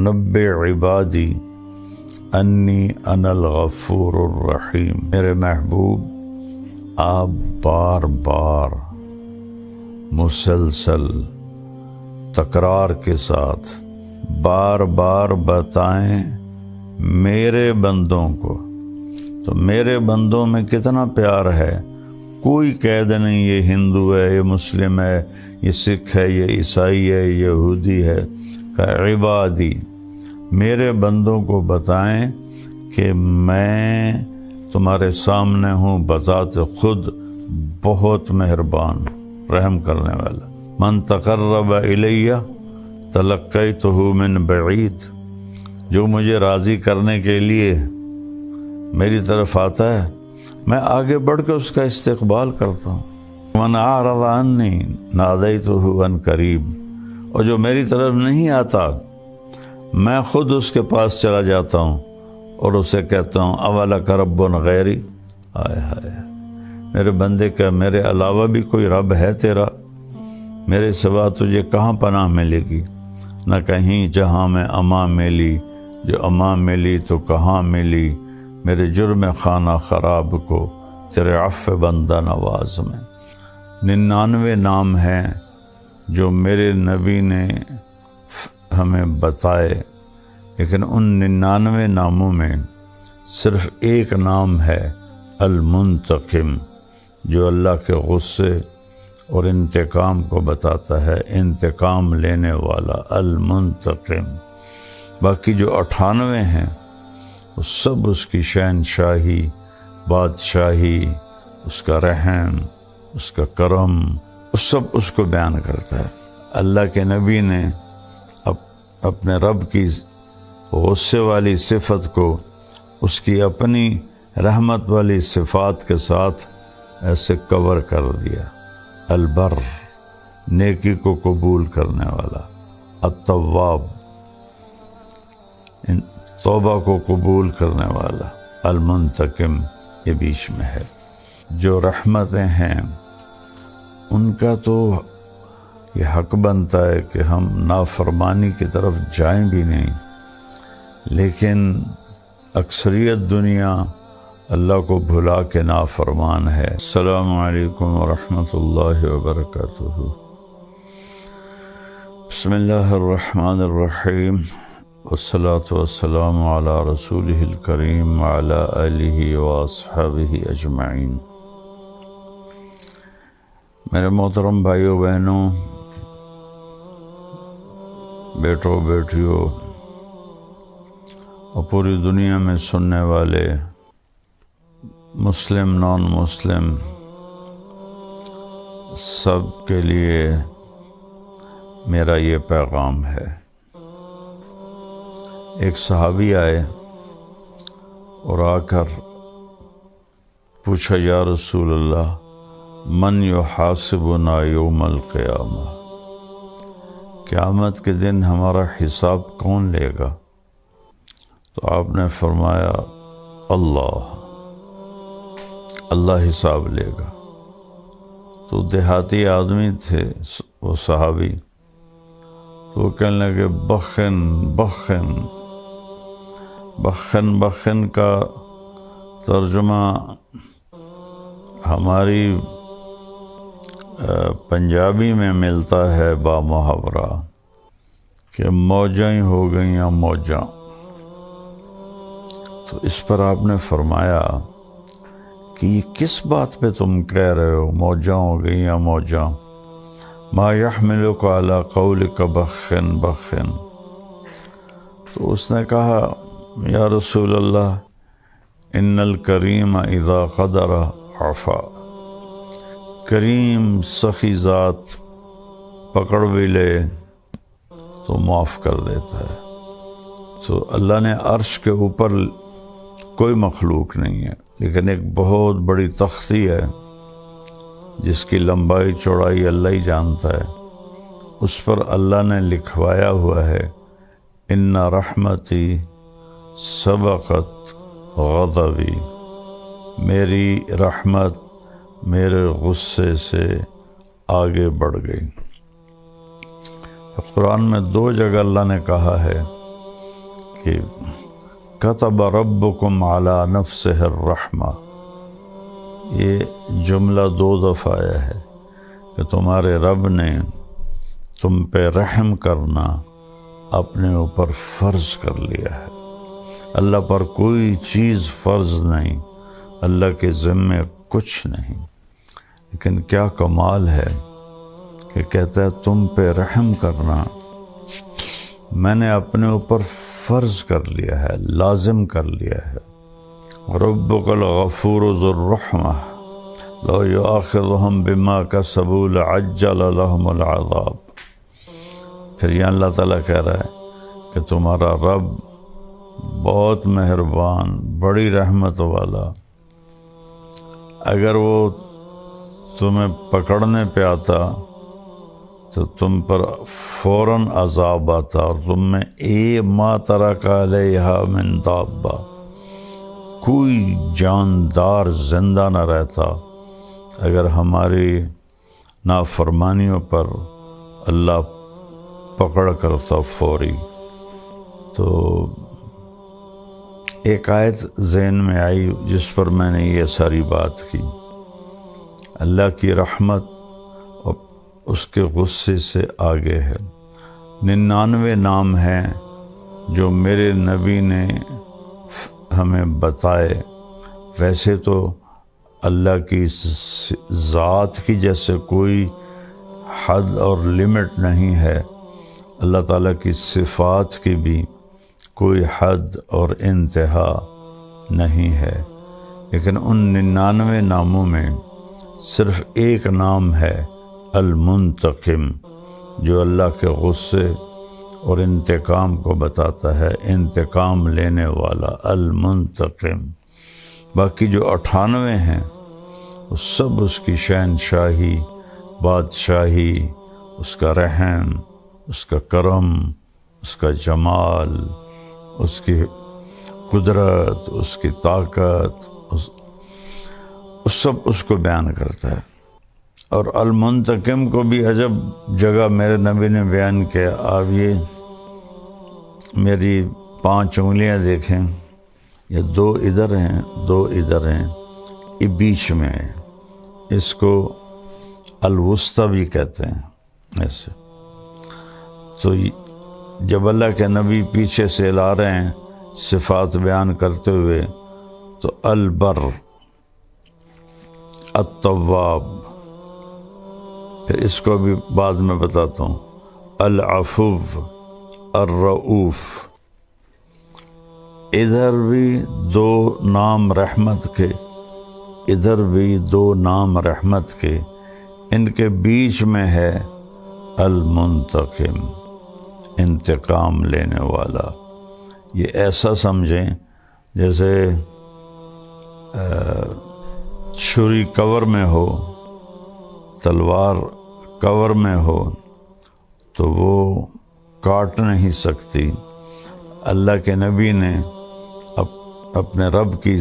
نبئ عبادی انی انا الغفور الرحیم۔ میرے محبوب آپ بار بار مسلسل تکرار کے ساتھ بار بار بتائیں میرے بندوں کو، تو میرے بندوں میں کتنا پیار ہے۔ کوئی قید نہیں یہ ہندو ہے، یہ مسلم ہے، یہ سکھ ہے، یہ عیسائی ہے، یہ یہودی ہے۔ کہ عبادی، میرے بندوں کو بتائیں کہ میں تمہارے سامنے ہوں بذات خود بہت مہربان رحم کرنے والا۔ من تقرب الیہ تلقیتہ من بعید، جو مجھے راضی کرنے کے لیے میری طرف آتا ہے میں آگے بڑھ کے اس کا استقبال کرتا ہوں۔ من اعرض عنی نادیتہ عن قریب، اور جو میری طرف نہیں آتا میں خود اس کے پاس چلا جاتا ہوں اور اسے کہتا ہوں اولک رب غیری، ہائے ہائے میرے بندے کا میرے علاوہ بھی کوئی رب ہے تیرا؟ میرے سوا تجھے کہاں پناہ ملے گی؟ نہ کہیں جہاں میں امان ملی، جو امان ملی تو کہاں ملی میرے جرم خانہ خراب کو تیرے عفو بندہ نواز میں۔ 99 نام ہیں جو میرے نبی نے ہمیں بتائے، لیکن ان 99 ناموں میں صرف ایک نام ہے المنتقم، جو اللہ کے غصے اور انتقام کو بتاتا ہے، انتقام لینے والا المنتقم۔ باقی جو 98 ہیں وہ سب اس کی شہنشاہی، بادشاہی، اس کا رحم، اس کا کرم، سب اس کو بیان کرتا ہے۔ اللہ کے نبی نے اپنے رب کی غصے والی صفت کو اس کی اپنی رحمت والی صفات کے ساتھ ایسے کور کر دیا۔ البر، نیکی کو قبول کرنے والا، التواب، توبہ کو قبول کرنے والا، المنتقم یہ بیچ میں ہے۔ جو رحمتیں ہیں ان کا تو یہ حق بنتا ہے کہ ہم نافرمانی کی طرف جائیں بھی نہیں، لیکن اکثریت دنیا اللہ کو بھلا کے نافرمان ہے۔ السلام علیکم ورحمۃ اللہ وبرکاتہ۔ بسم اللہ الرحمن الرحیم، والصلاة والسلام علی رسولہ الکریم وعلی آلہ واصحابہ اجمعین۔ میرے محترم بھائیوں بہنوں، بیٹوں بیٹیوں اور پوری دنیا میں سننے والے مسلم نان مسلم سب کے لیے میرا یہ پیغام ہے۔ ایک صحابی آئے اور آ کر پوچھا یا رسول اللہ من یحاسبنا یوم القیامہ، قیامت کے دن ہمارا حساب کون لے گا؟ تو آپ نے فرمایا اللہ حساب لے گا۔ تو دیہاتی آدمی تھے وہ صحابی، تو وہ کہنے لگے بخن کا ترجمہ ہماری پنجابی میں ملتا ہے با محاورہ کہ موجیں ہو گئیں موجاں۔ تو اس پر آپ نے فرمایا کہ یہ کس بات پہ تم کہہ رہے ہو موجاں ہو گئیں موجاں؟ ما یحملک علی قولک بخن۔ تو اس نے کہا یا رسول اللہ ان الکریم اذا قدر عفا، کریم سخی ذات پکڑ بھی لے تو معاف کر دیتا ہے۔ تو اللہ نے عرش کے اوپر کوئی مخلوق نہیں ہے، لیکن ایک بہت بڑی تختی ہے جس کی لمبائی چوڑائی اللہ ہی جانتا ہے، اس پر اللہ نے لکھوایا ہوا ہے ان رحمتی سبقت غضبی، میری رحمت میرے غصے سے آگے بڑھ گئی۔ قرآن میں 2 جگہ اللہ نے کہا ہے کہ کتب ربکم علی نفسہ الرحمہ، یہ جملہ 2 دفعہ آیا ہے کہ تمہارے رب نے تم پہ رحم کرنا اپنے اوپر فرض کر لیا ہے۔ اللہ پر کوئی چیز فرض نہیں، اللہ کے ذمے کچھ نہیں، لیکن کیا کمال ہے کہ کہتا ہے تم پہ رحم کرنا میں نے اپنے اوپر فرض کر لیا ہے، لازم کر لیا ہے۔ ربک الغفور ذو الرحمہ لو یؤاخذہم بما کسبوا لعجل لہم العذاب۔ پھر یہ اللہ تعالیٰ کہہ رہا ہے کہ تمہارا رب بہت مہربان، بڑی رحمت والا، اگر وہ تمہیں پکڑنے پہ آتا تو تم پر فوراً عذاب آتا اور تم میں ما ترک علیہا من دابہ، کوئی جاندار زندہ نہ رہتا اگر ہماری نافرمانیوں پر اللہ پکڑ کرتا فوری۔ تو ایک آیت ذہن میں آئی جس پر میں نے یہ ساری بات کی، اللہ کی رحمت اور اس کے غصے سے آگے ہے۔ 99 نام ہیں جو میرے نبی نے ہمیں بتائے، ویسے تو اللہ کی ذات کی جیسے کوئی حد اور لمٹ نہیں ہے، اللہ تعالیٰ کی صفات کی بھی کوئی حد اور انتہا نہیں ہے، لیکن ان 99 ناموں میں صرف ایک نام ہے المنتقم، جو اللہ کے غصے اور انتقام کو بتاتا ہے، انتقام لینے والا المنتقم۔ باقی جو 98 ہیں وہ سب اس کی شہنشاہی، بادشاہی، اس کا رحم، اس کا کرم، اس کا جمال، اس کی قدرت، اس کی طاقت، سب اس کو بیان کرتا ہے۔ اور المنتقم کو بھی عجب جگہ میرے نبی نے بیان کیا۔ آپ یہ میری 5 انگلیاں دیکھیں، یہ 2 ادھر ہیں 2 ادھر ہیں، یہ بیچ میں ہے، اس کو الوسطی بھی کہتے ہیں ایسے۔ تو جب اللہ کے نبی پیچھے سے لا رہے ہیں صفات بیان کرتے ہوئے، تو البر، التواب، پھر اس کو بھی بعد میں بتاتا ہوں، العفو، الرؤوف، ادھر بھی 2 نام رحمت کے، ادھر بھی 2 نام رحمت کے، ان کے بیچ میں ہے المنتقم، انتقام لینے والا۔ یہ ایسا سمجھیں جیسے چھری کور میں ہو، تلوار کور میں ہو تو وہ کاٹ نہیں سکتی۔ اللہ کے نبی نے اپنے رب کی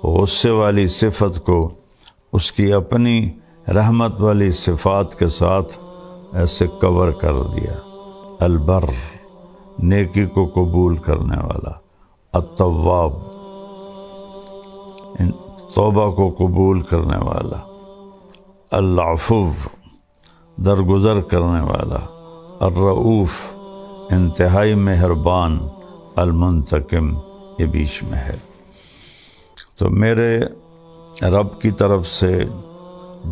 غصے والی صفت کو اس کی اپنی رحمت والی صفات کے ساتھ ایسے کور کر دیا۔ البر، نیکی کو قبول کرنے والا، التواب، توبہ کو قبول کرنے والا، العفو، درگزر کرنے والا، الرؤوف، انتہائی مہربان، المنتقم، یہ بیچ میں ہے۔ تو میرے رب کی طرف سے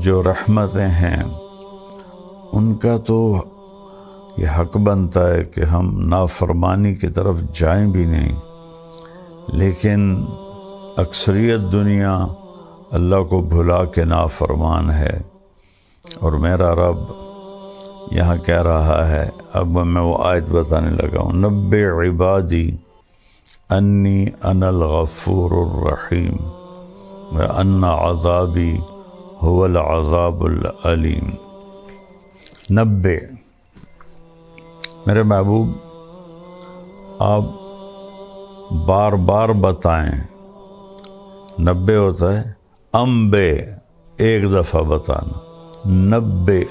جو رحمتیں ہیں ان کا تو یہ حق بنتا ہے کہ ہم نافرمانی کی طرف جائیں بھی نہیں، لیکن اکثریت دنیا اللہ کو بھلا کے نافرمان ہے۔ اور میرا رب یہاں کہہ رہا ہے، اب میں وہ آیت بتانے لگا ہوں، نبئ عبادی انی انا الغفور الرحیم وان عذابی هو العذاب العلیم۔ نبئ، میرے محبوب آپ بار بار بتائیں۔ نبئ ہوتا ہے انبے، ایک دفعہ بتانا، نبئ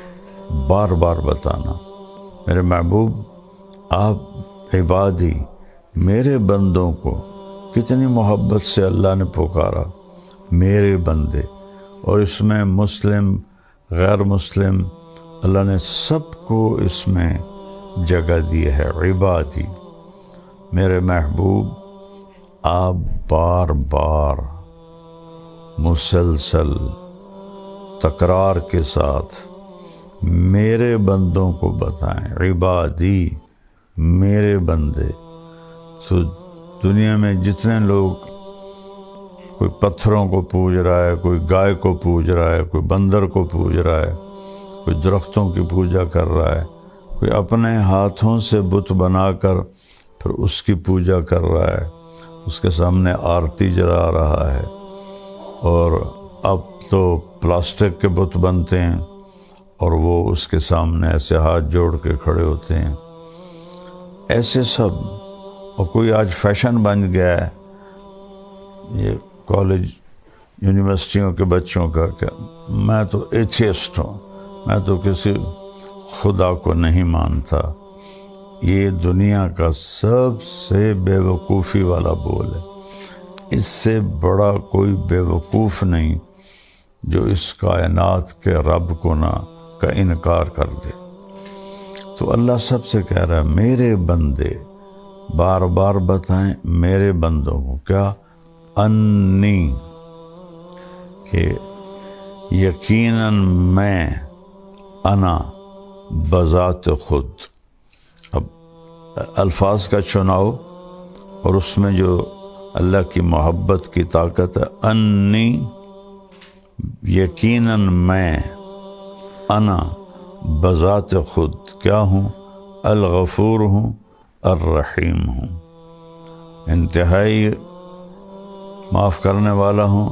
بار بار بتانا۔ میرے محبوب آپ عبادی، میرے بندوں کو کتنی محبت سے اللہ نے پکارا، میرے بندے، اور اس میں مسلم غیر مسلم اللہ نے سب کو اس میں جگہ دی ہے۔ عبادی، میرے محبوب، آپ بار بار مسلسل تکرار کے ساتھ میرے بندوں کو بتائیں، عبادی، میرے بندے۔ تو دنیا میں جتنے لوگ، کوئی پتھروں کو پوج رہا ہے، کوئی گائے کو پوج رہا ہے، کوئی بندر کو پوج رہا ہے، کوئی درختوں کی پوجا کر رہا ہے، کوئی اپنے ہاتھوں سے بت بنا کر پھر اس کی پوجا کر رہا ہے، اس کے سامنے آرتی جلا رہا ہے، اور اب تو پلاسٹک کے بت بنتے ہیں اور وہ اس کے سامنے ایسے ہاتھ جوڑ کے کھڑے ہوتے ہیں، ایسے سب۔ اور کوئی آج فیشن بن گیا ہے یہ کالج یونیورسٹیوں کے بچوں کا کہ میں تو ایتھیسٹ ہوں، میں تو کسی خدا کو نہیں مانتا۔ یہ دنیا کا سب سے بے وقوفی والا بول ہے۔ اس سے بڑا کوئی بے وقوف نہیں جو اس کائنات کے رب کو نہ کا انکار کر دے۔ تو اللہ سب سے کہہ رہا ہے میرے بندے، بار بار بتائیں میرے بندوں کو کیا، انی، کہ یقیناً میں، انا، بذات خود۔ اب الفاظ کا چناؤ اور اس میں جو اللہ کی محبت کی طاقت ہے، انی، یقیناً میں، انا، بذات خود کیا ہوں، الغفور ہوں، الرحیم ہوں، انتہائی معاف کرنے والا ہوں،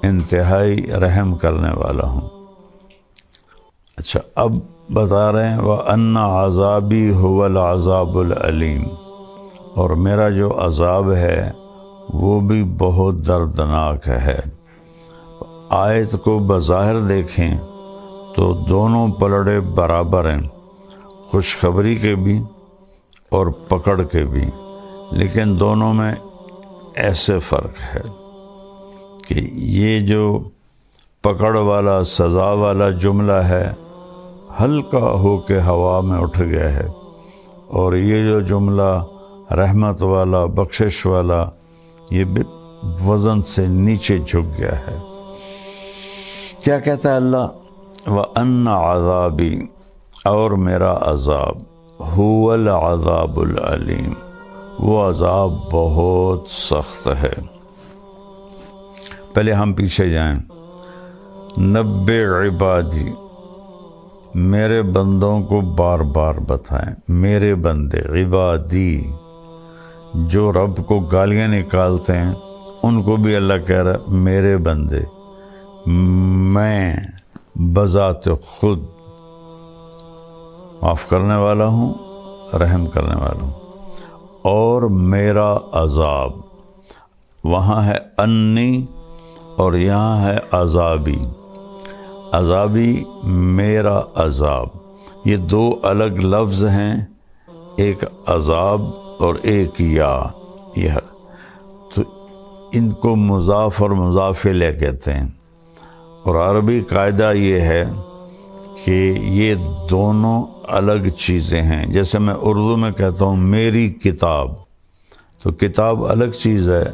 انتہائی رحم کرنے والا ہوں۔ اچھا، اب بتا رہے ہیں وَأَنَّ عَذَابِي هُوَ الْعَذَابُ الْعَلِيمُ، اور میرا جو عذاب ہے وہ بھی بہت دردناک ہے۔ آیت کو بظاہر دیکھیں تو دونوں پلڑے برابر ہیں، خوشخبری کے بھی اور پکڑ کے بھی، لیکن دونوں میں ایسے فرق ہے کہ یہ جو پکڑ والا سزا والا جملہ ہے ہلکا ہو کے ہوا میں اٹھ گیا ہے، اور یہ جو جملہ رحمت والا بخشش والا یہ بھی وزن سے نیچے جھک گیا ہے۔ کیا کہتا ہے اللہ؟ وَأَنَّ عَذَابِي، اور میرا عذاب، هُوَ الْعَذَابُ الْعَلِيمُ، وہ عذاب بہت سخت ہے۔ پہلے ہم پیچھے جائیں، نبّئ عبادی، میرے بندوں کو بار بار بتائیں، میرے بندے، عبادی، جو رب کو گالیاں نکالتے ہیں ان کو بھی اللہ کہہ رہا ہے میرے بندے، میں بذات خود معاف کرنے والا ہوں، رحم کرنے والا ہوں، اور میرا عذاب، وہاں ہے انی اور یہاں ہے عذابی، عذابی میرا عذاب، یہ دو الگ لفظ ہیں، ایک عذاب اور ایک یا، یہ تو ان کو مضاف اور مضاف الیہ کہتے ہیں، اور عربی قاعدہ یہ ہے کہ یہ دونوں الگ چیزیں ہیں۔ جیسے میں اردو میں کہتا ہوں میری کتاب، تو کتاب الگ چیز ہے،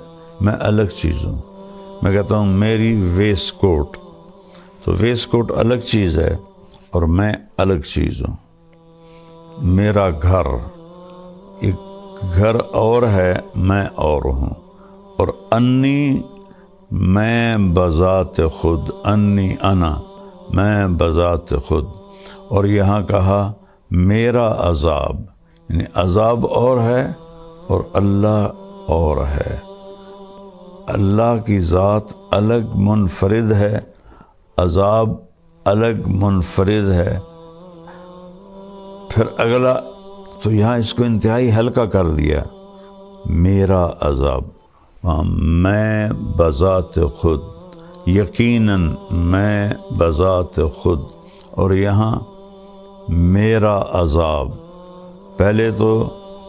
میں الگ چیز ہوں۔ میں کہتا ہوں میری ویسٹ کوٹ، تو ویسٹ کوٹ الگ چیز ہے اور میں الگ چیز ہوں۔ میرا گھر، ایک گھر اور ہے، میں اور ہوں، اور انی، میں بذات خود، انی انا، میں بذات خود، اور یہاں کہا میرا عذاب، یعنی عذاب اور ہے اور اللہ اور ہے۔ اللہ کی ذات الگ منفرد ہے، عذاب الگ منفرد ہے۔ پھر اگلا تو یہاں اس کو انتہائی ہلکا کر دیا، میرا عذاب، میں بذات خود، یقیناً میں بذات خود، اور یہاں میرا عذاب۔ پہلے تو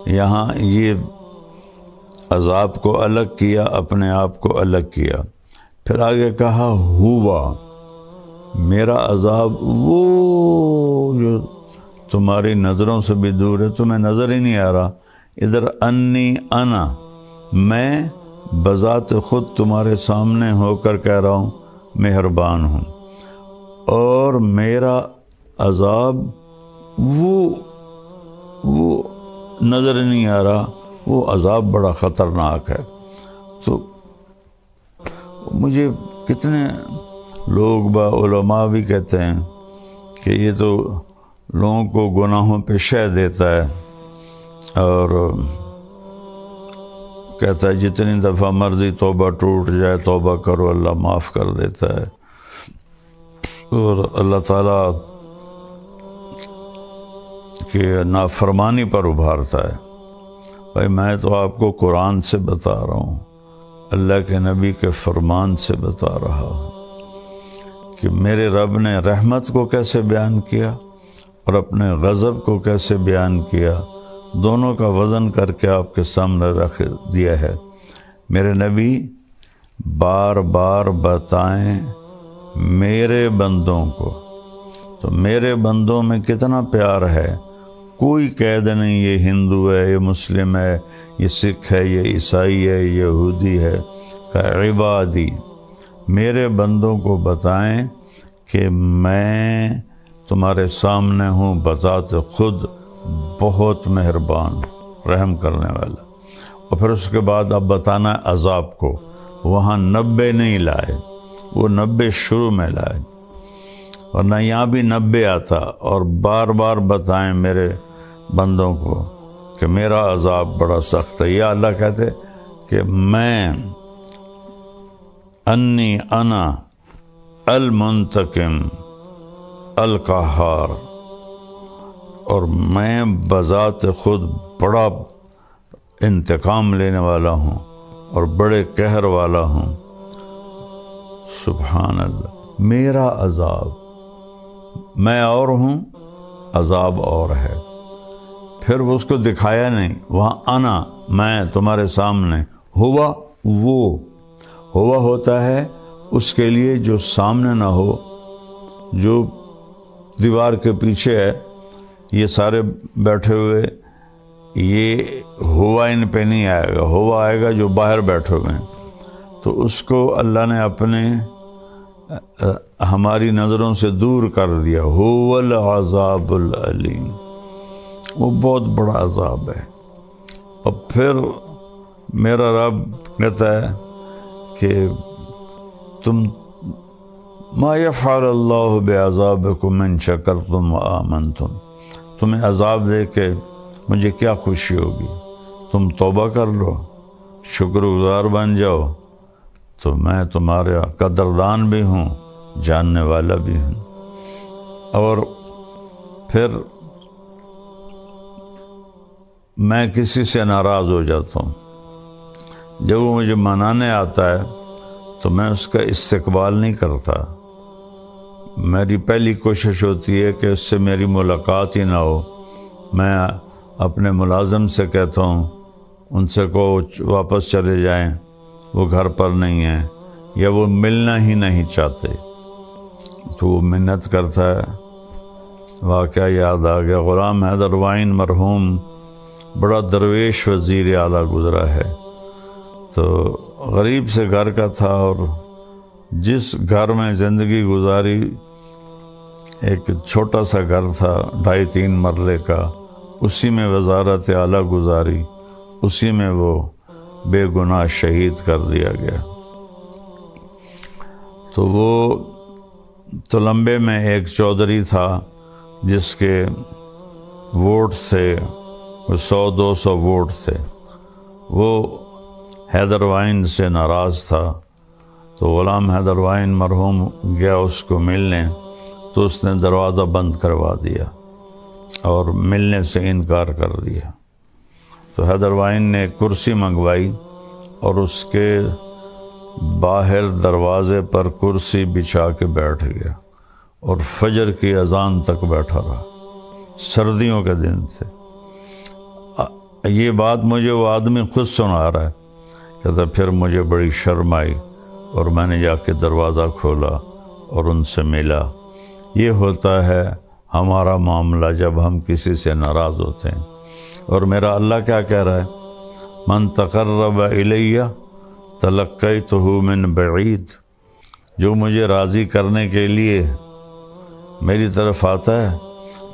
یہاں یہ عذاب کو الگ کیا، اپنے آپ کو الگ کیا۔ پھر آگے کہا ہوا، میرا عذاب وہ جو تمہاری نظروں سے بھی دور ہے، تمہیں نظر ہی نہیں آ رہا۔ ادھر انی انا، میں بذات خود تمہارے سامنے ہو کر کہہ رہا ہوں مہربان ہوں، اور میرا عذاب وہ نظر نہیں آ رہا، وہ عذاب بڑا خطرناک ہے۔ تو مجھے کتنے لوگ علماء بھی کہتے ہیں کہ یہ تو لوگوں کو گناہوں پہ شہ دیتا ہے، اور کہتا ہے جتنی دفعہ مرضی توبہ ٹوٹ جائے توبہ کرو، اللہ معاف کر دیتا ہے، اور اللہ تعالیٰ کہ نافرمانی پر ابھارتا ہے۔ بھائی میں تو آپ کو قرآن سے بتا رہا ہوں، اللہ کے نبی کے فرمان سے بتا رہا ہوں کہ میرے رب نے رحمت کو کیسے بیان کیا اور اپنے غضب کو کیسے بیان کیا، دونوں کا وزن کر کے آپ کے سامنے رکھ دیا ہے۔ میرے نبی بار بار بتائیں میرے بندوں کو، تو میرے بندوں میں کتنا پیار ہے، کوئی قید نہیں یہ ہندو ہے، یہ مسلم ہے، یہ سکھ ہے، یہ عیسائی ہے، یہ یہودی ہے۔ کہ عبادی، میرے بندوں کو بتائیں کہ میں تمہارے سامنے ہوں بذات خود بہت مہربان، رحم کرنے والا۔ اور پھر اس کے بعد اب بتانا ہے عذاب کو، وہاں 90 نہیں لائے، وہ 90 شروع میں لائے، ورنہ یہاں بھی 90 آتا۔ اور بار بار بتائیں میرے بندوں کو کہ میرا عذاب بڑا سخت ہے۔ یا اللہ کہتے کہ میں انی انا المنتقم القہار، اور میں بذات خود بڑا انتقام لینے والا ہوں اور بڑے قہر والا ہوں۔ سبحان اللہ، میرا عذاب، میں اور ہوں، عذاب اور ہے۔ پھر وہ اس کو دکھایا نہیں، وہاں انا، میں تمہارے سامنے، ہوا، وہ ہوا ہوتا ہے اس کے لیے جو سامنے نہ ہو، جو دیوار کے پیچھے ہے، یہ سارے بیٹھے ہوئے، یہ ہوا ان پہ نہیں آئے گا، ہوا آئے گا جو باہر بیٹھے ہوئے ہیں۔ تو اس کو اللہ نے اپنے ہماری نظروں سے دور کر دیا۔ هو العذاب العلیم، وہ بہت بڑا عذاب ہے۔ اور پھر میرا رب کہتا ہے کہ تم ما یفعل اللہ بعذابکم ان شکرتم وآمنتم، تمہیں عذاب دے کے مجھے کیا خوشی ہوگی، تم توبہ کر لو، شکر گزار بن جاؤ، تو میں تمہارا قدردان بھی ہوں، جاننے والا بھی ہوں۔ اور پھر میں کسی سے ناراض ہو جاتا ہوں، جب وہ مجھے منانے آتا ہے تو میں اس کا استقبال نہیں کرتا۔ میری پہلی کوشش ہوتی ہے کہ اس سے میری ملاقات ہی نہ ہو۔ میں اپنے ملازم سے کہتا ہوں، ان سے کہو واپس چلے جائیں، وہ گھر پر نہیں ہیں، یا وہ ملنا ہی نہیں چاہتے۔ تو وہ منت کرتا ہے۔ واقعہ یاد آ گیا، غلام حیدر وائن مرحوم بڑا درویش وزیر اعلیٰ گزرا ہے، تو غریب سے گھر کا تھا، اور جس گھر میں زندگی گزاری، ایک چھوٹا سا گھر تھا 2.5-3 مرلے کا، اسی میں وزارت اعلیٰ گزاری، اسی میں وہ بے گناہ شہید کر دیا گیا۔ تو وہ تلمبے میں ایک چودھری تھا جس کے ووٹ تھے 100-200 ووٹ تھے، وہ حیدر وائن سے ناراض تھا، تو غلام حیدر وائن مرحوم گیا اس کو ملنے، تو اس نے دروازہ بند کروا دیا اور ملنے سے انکار کر دیا۔ تو حیدر وائن نے کرسی منگوائی اور اس کے باہر دروازے پر کرسی بچھا کے بیٹھ گیا، اور فجر کی اذان تک بیٹھا رہا۔ سردیوں کے دن تھے۔ یہ بات مجھے وہ آدمی خود سنا رہا ہے کہتا پھر مجھے بڑی شرم آئی اور میں نے جا کے دروازہ کھولا اور ان سے ملا۔ یہ ہوتا ہے ہمارا معاملہ جب ہم کسی سے ناراض ہوتے ہیں۔ اور میرا اللہ کیا کہہ رہا ہے؟ من تقرب الیہ تلقیتہ من بعید، جو مجھے راضی کرنے کے لیے میری طرف آتا ہے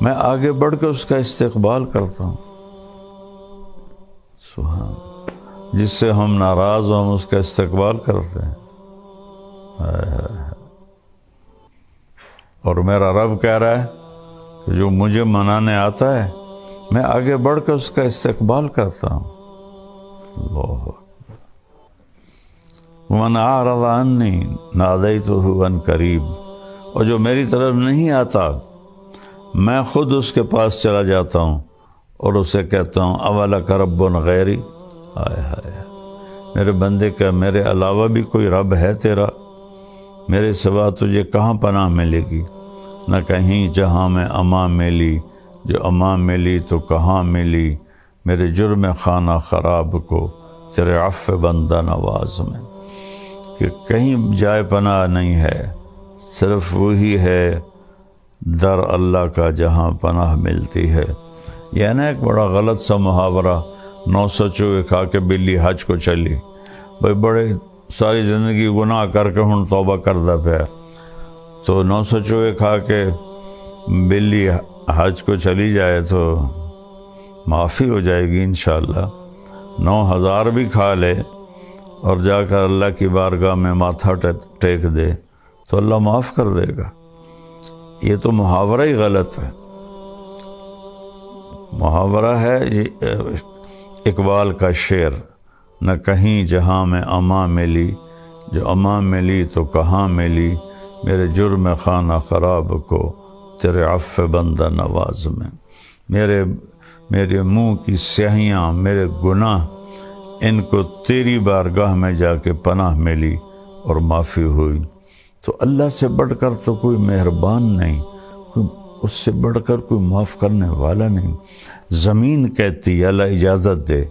میں آگے بڑھ کے اس کا استقبال کرتا ہوں۔ سبحان، جس سے ہم ناراض ہوں ہم اس کا استقبال کرتے ہیں۔ اور میرا رب کہہ رہا ہے کہ جو مجھے منانے آتا ہے میں آگے بڑھ کے اس کا استقبال کرتا ہوں۔ اللہ وَمَنْ أَعْرَضَ عَنِّي نَادَيْتُهُ عَنْ قَرِيب، اور جو میری طرف نہیں آتا میں خود اس کے پاس چلا جاتا ہوں اور اسے کہتا ہوں اَوَلَكَ رَبٌّ غَيْرِي، ہائے ہائے میرے بندے کا میرے علاوہ بھی کوئی رب ہے تیرا؟ میرے سوا تجھے کہاں پناہ ملے گی؟ نہ کہیں جہاں میں امان ملی، جو امان ملی تو کہاں ملی میرے جرم خانہ خراب کو تیرے عفو بندہ نواز میں، کہ کہیں جائے پناہ نہیں ہے، صرف وہی ہے در اللہ کا جہاں پناہ ملتی ہے۔ یہ نا ایک بڑا غلط سا محاورہ، 900 چوہے کھا کے بلی حج کو چلی، بھائی بڑے ساری زندگی گناہ کر کے ہن توبہ کردہ پیا، تو 900 چوہے کھا کے بلی حج کو چلی جائے تو معافی ہو جائے گی انشاءاللہ۔ 9000 بھی کھا لے اور جا کر اللہ کی بارگاہ میں ماتھا ٹیک دے تو اللہ معاف کر دے گا۔ یہ تو محاورہ ہی غلط ہے، محاورہ ہے اقبال کا شعر، نہ کہیں جہاں میں امان ملی، جو امان ملی تو کہاں ملی میرے جرم خانہ خراب کو تیرے عفو بندہ نواز میں۔ میرے منہ کی سیاہیاں، میرے گناہ، ان کو تیری بارگاہ میں جا کے پناہ ملی اور معافی ہوئی۔ تو اللہ سے بڑھ کر تو کوئی مہربان نہیں، اس سے بڑھ کر کوئی معاف کرنے والا نہیں۔ زمین کہتی اللہ اجازت دے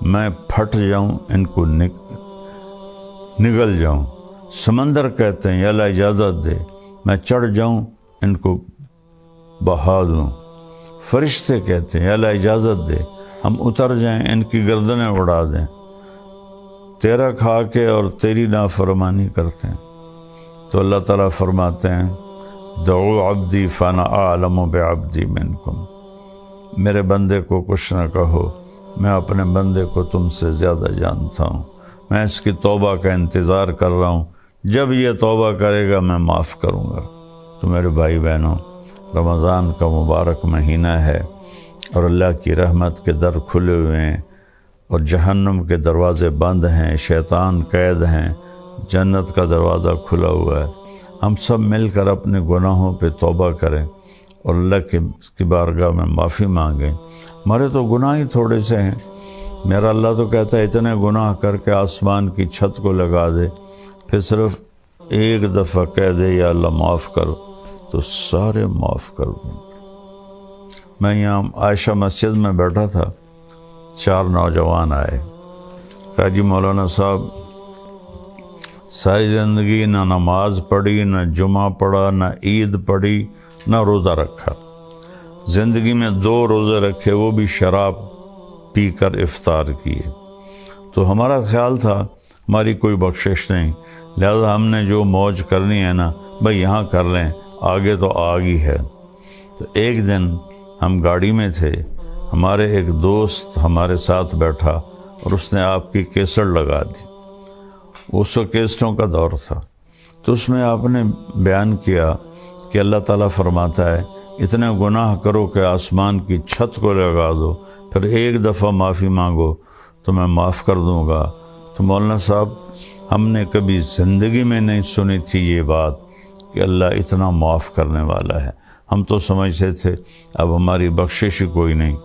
میں پھٹ جاؤں، ان کو نگل جاؤں۔ سمندر کہتے ہیں اللہ اجازت دے میں چڑھ جاؤں، ان کو بہا دوں۔ فرشتے کہتے ہیں اللہ اجازت دے ہم اتر جائیں، ان کی گردنیں اڑا دیں۔ تیرا کھا کے اور تیری نافرمانی کرتے ہیں تو اللہ تعالیٰ فرماتے ہیں دعو عبدی فانا اعلم بعبدی منکم، میرے بندے کو کچھ نہ کہو، میں اپنے بندے کو تم سے زیادہ جانتا ہوں، میں اس کی توبہ کا انتظار کر رہا ہوں، جب یہ توبہ کرے گا میں معاف کروں گا۔ تو میرے بھائی بہنوں، رمضان کا مبارک مہینہ ہے اور اللہ کی رحمت کے در کھلے ہوئے ہیں اور جہنم کے دروازے بند ہیں، شیطان قید ہیں، جنت کا دروازہ کھلا ہوا ہے۔ ہم سب مل کر اپنے گناہوں پہ توبہ کریں اور اللہ کی بارگاہ میں معافی مانگیں۔ ہمارے تو گناہ ہی تھوڑے سے ہیں، میرا اللہ تو کہتا ہے اتنے گناہ کر کے آسمان کی چھت کو لگا دے، پھر صرف ایک دفعہ کہہ دے یا اللہ معاف کر تو سارے معاف کر دوں۔ میں یہاں عائشہ مسجد میں بیٹھا تھا، 4 نوجوان آئے، کہا جی مولانا صاحب ساری زندگی نہ نماز پڑھی، نہ جمعہ پڑھا، نہ عید پڑھی، نہ روزہ رکھا، زندگی میں 2 روزے رکھے وہ بھی شراب پی کر افطار کیے۔ تو ہمارا خیال تھا ہماری کوئی بخشش نہیں، لہذا ہم نے جو موج کرنی ہے نا بھائی یہاں کر لیں، آگے تو آگی ہے۔ تو ایک دن ہم گاڑی میں تھے، ہمارے ایک دوست ہمارے ساتھ بیٹھا اور اس نے آپ کی کیسٹ لگا دی، اس وقت کیسٹوں کا دور تھا، تو اس میں آپ نے بیان کیا کہ اللہ تعالیٰ فرماتا ہے اتنے گناہ کرو کہ آسمان کی چھت کو لگا دو، پھر ایک دفعہ معافی مانگو تو میں معاف کر دوں گا۔ تو مولانا صاحب ہم نے کبھی زندگی میں نہیں سنی تھی یہ بات کہ اللہ اتنا معاف کرنے والا ہے، ہم تو سمجھتے تھے اب ہماری بخشش ہی کوئی نہیں۔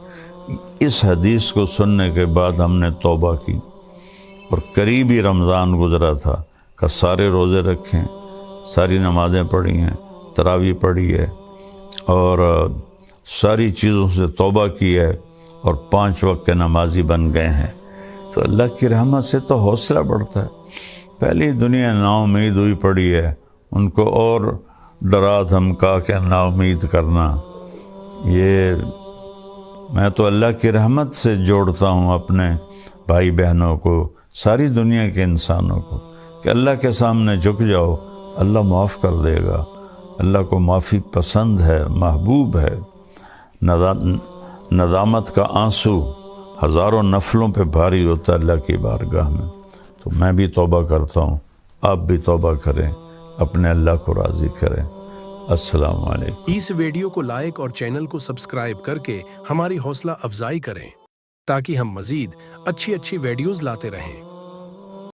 اس حدیث کو سننے کے بعد ہم نے توبہ کی اور قریبی رمضان گزرا تھا کہ سارے روزے رکھیں، ساری نمازیں پڑھی ہیں، تراویح پڑھی ہے اور ساری چیزوں سے توبہ کی ہے اور 5 وقت کے نمازی بن گئے ہیں۔ تو اللہ کی رحمت سے تو حوصلہ بڑھتا ہے. پہلی دنیا نا امید ہوئی پڑی ہے، ان کو اور ڈرا دھمکا کے نا امید کرنا. یہ میں تو اللہ کی رحمت سے جوڑتا ہوں اپنے بھائی بہنوں کو، ساری دنیا کے انسانوں کو، کہ اللہ کے سامنے جھک جاؤ، اللہ معاف کر دے گا. اللہ کو معافی پسند ہے، محبوب ہے. ندامت کا آنسو ہزاروں نفلوں پہ بھاری ہوتا ہے اللہ کی بارگاہ میں. تو میں بھی توبہ کرتا ہوں، آپ بھی توبہ کریں، اپنے اللہ کو راضی کریں. السلام علیکم. اس ویڈیو کو لائک اور چینل کو سبسکرائب کر کے ہماری حوصلہ افزائی کریں تاکہ ہم مزید اچھی ویڈیوز لاتے رہیں.